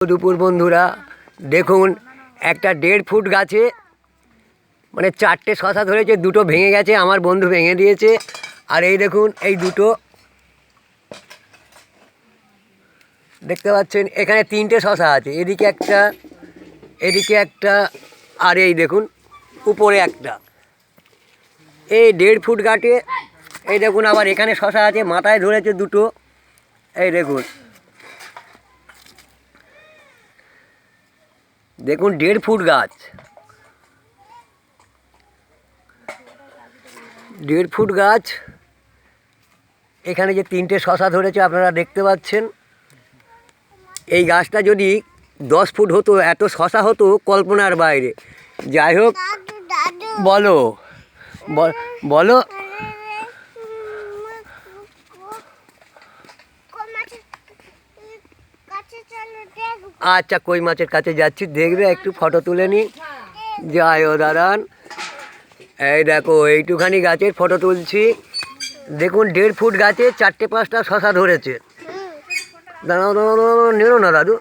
দুপুর বন্ধুরা, দেখুন একটা 1.5 ফুট গাছে মানে 4টে শশা ধরেছে, 2টো ভেঙে গেছে, আমার বন্ধু ভেঙে দিয়েছে। আর এই দেখুন এই 2টো দেখতে পাচ্ছেন, এখানে 3টে শশা আছে, এদিকে একটা, এদিকে একটা, আর এই দেখুন উপরে একটা। এই 1.5 ফুট গাছে এই দেখুন আবার এখানে শশা আছে, মাথায় ধরেছে 2টো। এই দেখুন দেখুন 1.5 ফুট গাছ, 1.5 ফুট গাছ, এখানে যে 3টে শশা ধরেছে আপনারা দেখতে পাচ্ছেন। এই গাছটা যদি 10 ফুট হতো, এত শশা হতো কল্পনার বাইরে। যাই হোক, বলো বলো। আচ্ছা, কই মাছের কাছে যাচ্ছি, দেখবে একটু ফটো তুলে নি। যাই ও দাঁড়ান, এই দেখো এইটুখানি গাছের ফটো তুলছি। দেখুন 1.5 ফুট গাছে 4টে 5টা শশা ধরেছে। দাঁড়াও দাঁড়াও দাঁড়াও, নেড়ো না দাদু।